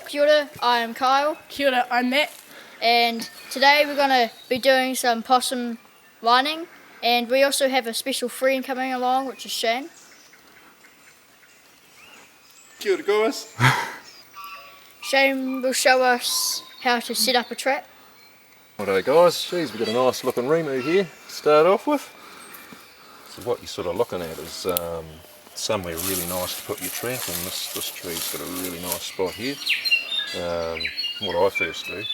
Kia ora, I am Kyle. Kia ora, I'm Matt. And today we're going to be doing some possum lining, and we also have a special friend coming along, which is Shane. Kia ora guys. Shane will show us how to set up a trap. Righto guys, geez, we've got a nice looking remu here to start off with. So what you're sort of looking at is somewhere really nice to put your trap, and this tree's got a really nice spot here. What I first do is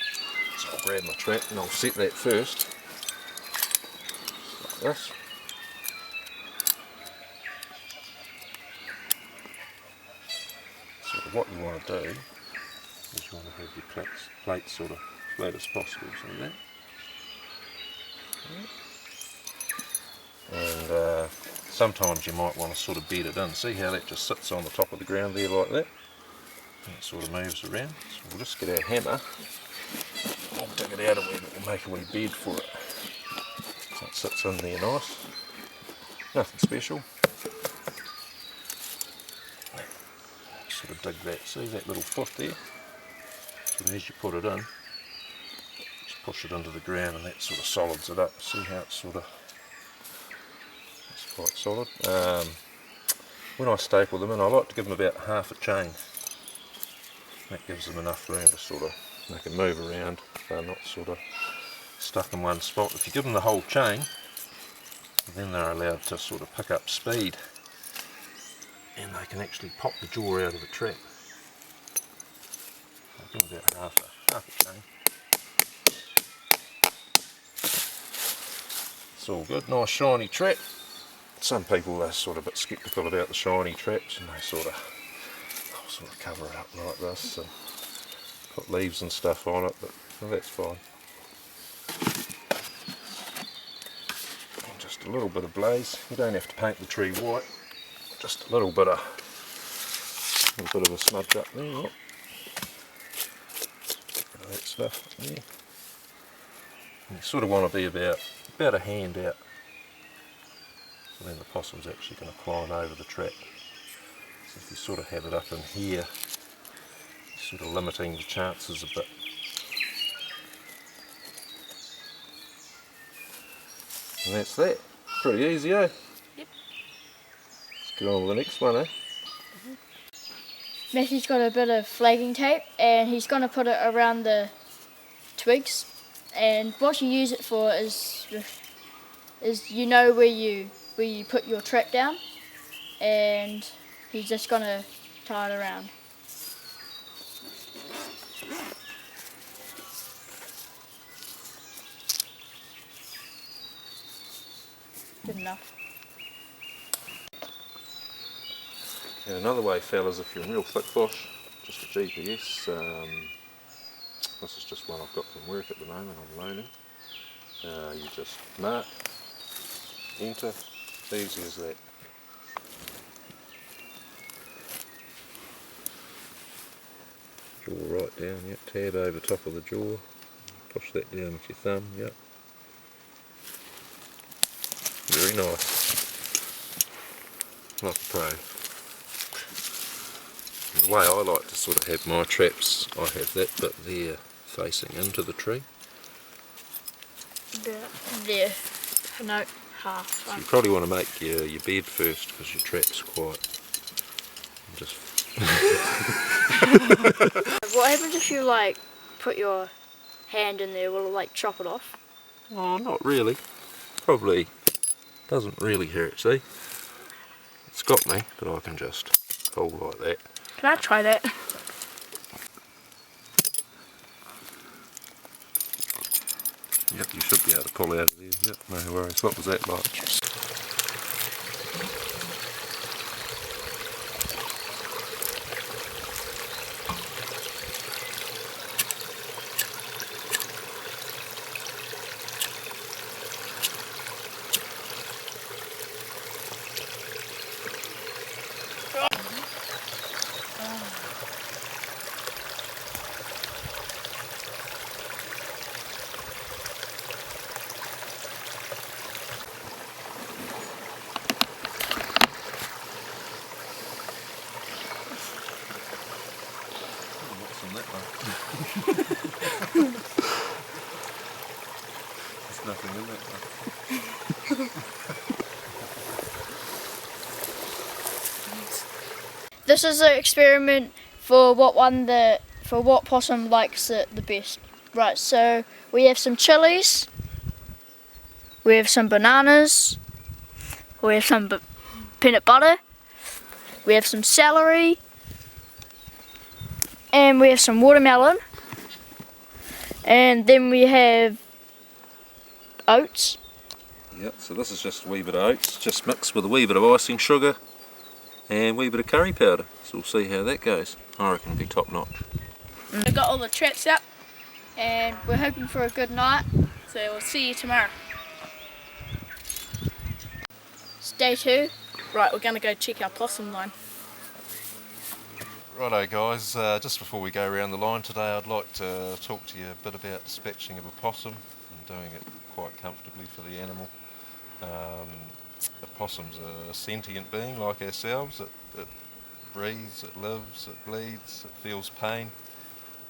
I'll grab my trap and I'll set that first, like this. Sort of what you want to do is you want to have your plates sort of flat as possible, so that. And sometimes you might want to sort of bed it in. See how that just sits on the top of the ground there like that? And it sort of moves around. So we'll just get our hammer, we'll dig it out a wee bit, we'll make a wee bed for it. So it sits in there nice. Nothing special. Sort of dig that, see that little foot there? So as you put it in, just push it into the ground and that sort of solids it up. See how it's sort of, it's quite solid. When I staple them in, I like to give them about half a chain. That gives them enough room to sort of, they can move around, they're not sort of stuck in one spot. If you give them the whole chain, then they're allowed to sort of pick up speed, and they can actually pop the jaw out of the trap. So give them about half a chain. It's all good, nice shiny trap. Some people are sort of a bit sceptical about the shiny traps, and they sort of cover it up like this and put leaves and stuff on it, but well, that's fine. And just a little bit of blaze. You don't have to paint the tree white, just a little bit of a smudge up there. Yep. Bit of that stuff up there. And you sort of want to be about a hand out, so then the possum's actually going to climb over the trap. So if you sort of have it up in here, you're sort of limiting the chances a bit. And that's that. Pretty easy, eh? Yep. Let's get on with the next one, eh? Matthew's got a bit of flagging tape, and he's going to put it around the twigs. And what you use it for is you know where you put your trap down, and he's just going to tie it around. Good enough. And another way, fellas, if you're in real thick bush, just a GPS. This is just one I've got from work at the moment, I'm loaning. You just mark, enter, easy as that. Jaw right down, yep, tab over top of the jaw, push that down with your thumb, yep. Very nice, like a pro. And the way I like to sort of have my traps, I have that bit there facing into the tree. There, no, half. So you probably want to make your bed first, because your trap's quite just... What happens if you put your hand in there? Will it chop it off? Oh, not really. Probably doesn't really hurt, see? It's got me, but I can just hold like that. Can I try that? Yep, you should be able to pull out of there. Yep, no worries. What was that like? that one. There's nothing in that one. This is an experiment for what possum likes it the best. Right, so we have some chilies, we have some bananas, we have some peanut butter, we have some celery, and we have some watermelon, and then we have oats. Yep, so this is just a wee bit of oats, just mixed with a wee bit of icing sugar and a wee bit of curry powder. So we'll see how that goes. I reckon it'll be top notch. I got all the traps up, And we're hoping for a good night. so we'll see you tomorrow. Day 2. Right, we're going to go check our possum line. Righto guys, just before we go around the line today, I'd like to talk to you a bit about dispatching of a possum and doing it quite comfortably for the animal. A possum's a sentient being like ourselves. It breathes, it lives, it bleeds, it feels pain.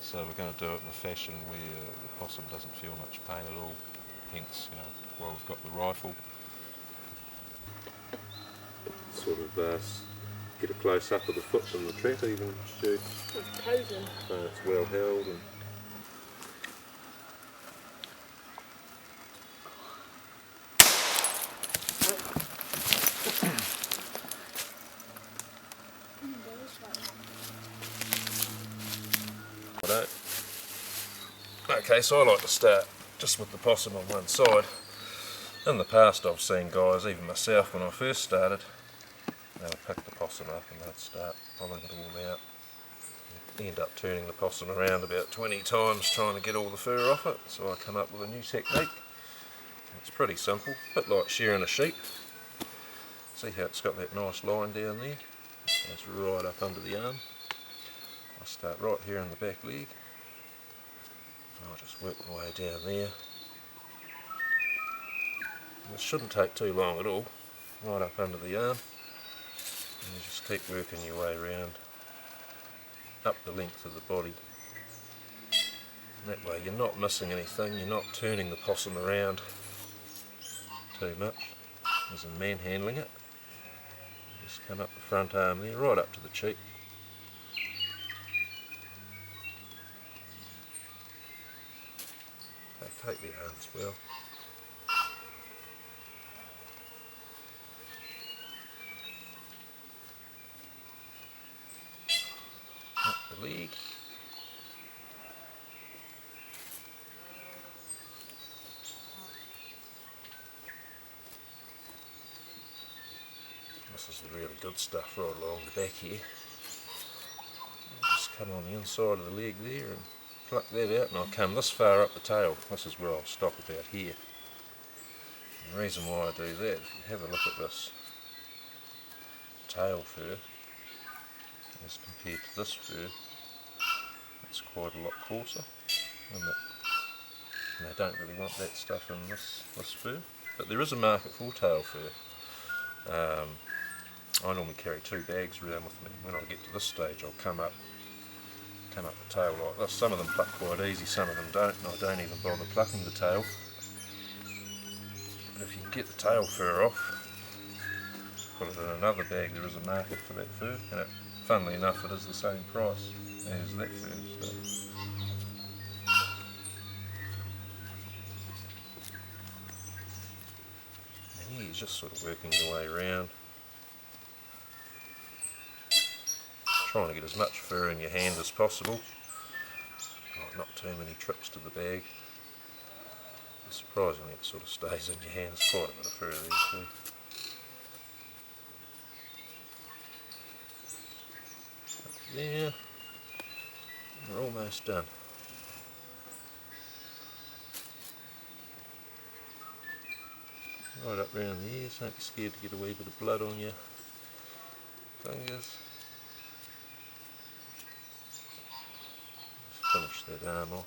So we're going to do it in a fashion where the possum doesn't feel much pain at all. Hence, while we've got the rifle, sort of get a close up of the foot and the trap even shoot. It's posing. It's well held and okay, so I like to start just with the possum on one side. In the past I've seen guys, even myself when I first started, they would pick the possum up and they'd start pulling it all out. You'd end up turning the possum around about 20 times trying to get all the fur off it, so I come up with a new technique. It's pretty simple, a bit like shearing a sheep. See how it's got that nice line down there? That's right up under the arm. I start right here in the back leg. I'll just work my way down there. And it shouldn't take too long at all, right up under the arm. And you just keep working your way around up the length of the body. And that way you're not missing anything, you're not turning the possum around too much, as in manhandling it. Just come up the front arm there, right up to the cheek. Take the arm as well. Up the leg. This is the really good stuff right along the back here. Just come on the inside of the leg there and pluck that out, and I'll come this far up the tail. This is where I'll stop about here. And the reason why I do that, if you have a look at this tail fur as compared to this fur, it's quite a lot coarser, and they don't really want that stuff in this fur. But there is a market for tail fur. I normally carry 2 bags around with me. When I get to this stage, I'll come up the tail like this. Some of them pluck quite easy, some of them don't, and I don't even bother plucking the tail. But if you can get the tail fur off, put it in another bag, there is a market for that fur, and funnily enough it is the same price as that fur. So. And yeah, you're just sort of working your way around, trying to get as much fur in your hand as possible. Not too many trips to the bag. Surprisingly it sort of stays in your hand. There's quite a bit of fur there too. Up there. We're almost done. Right up round the ears, don't be scared to get a wee bit of blood on your fingers. Finish that arm off.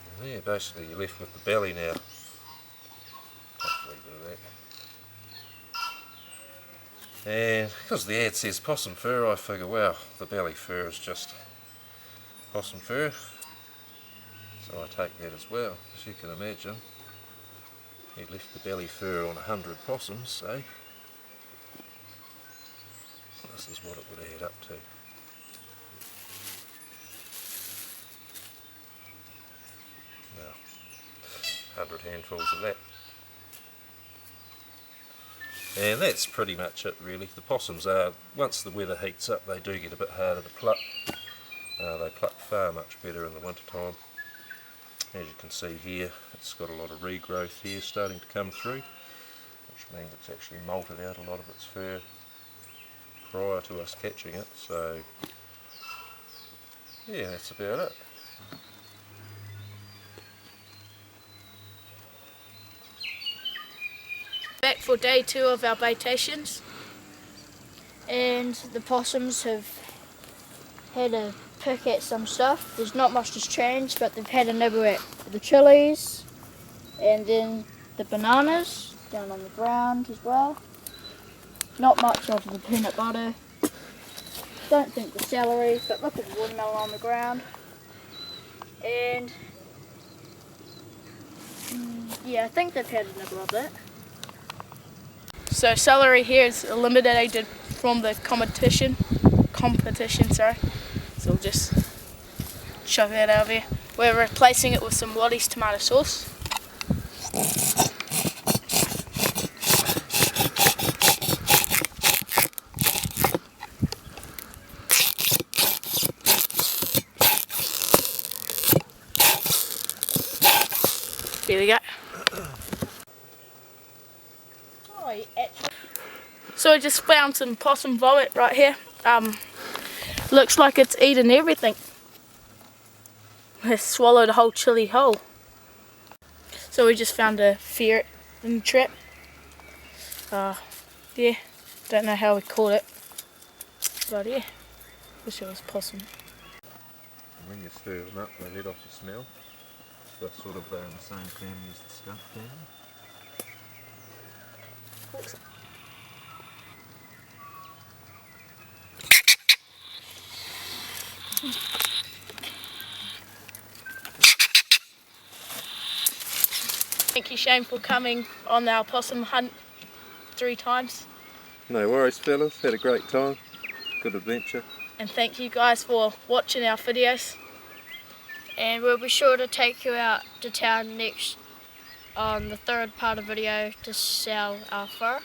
And there, basically you're left with the belly now. Take a wee bit of that. And because the ad says possum fur, I figure, well, the belly fur is just possum fur. So I take that as well. As you can imagine, he left the belly fur on 100 possums, so this is what it would add up to. Now, 100 handfuls of that. And that's pretty much it really. The possums are, once the weather heats up, they do get a bit harder to pluck. They pluck far much better in the winter time. As you can see here, it's got a lot of regrowth here starting to come through, which means it's actually molted out a lot of its fur prior to us catching it. So yeah, that's about it. Back for day 2 of our baitations. And the possums have had a pick at some stuff. There's not much that's changed, but they've had a nibble at the chilies and then the bananas down on the ground as well. Not much of the peanut butter. Don't think the celery, but look at the watermelon on the ground. And yeah, I think they've had a nibble of that. So celery here is eliminated from the competition, sorry. So we'll just shove that over here. We're replacing it with some Lottie's tomato sauce. There we go. So I just found some possum vomit right here. Looks like it's eaten everything. It's swallowed a whole chili whole. So we just found a ferret in the trap. Yeah, don't know how we caught it, but yeah, wish it was possum. When you stir them up, they let off the smell. They're in the same family as the skunk family. Thank you, Shane, for coming on our possum hunt 3 times. No worries, fellas. Had a great time. Good adventure. And thank you guys for watching our videos. And we'll be sure to take you out to town next on the 3rd part of the video to sell our fur.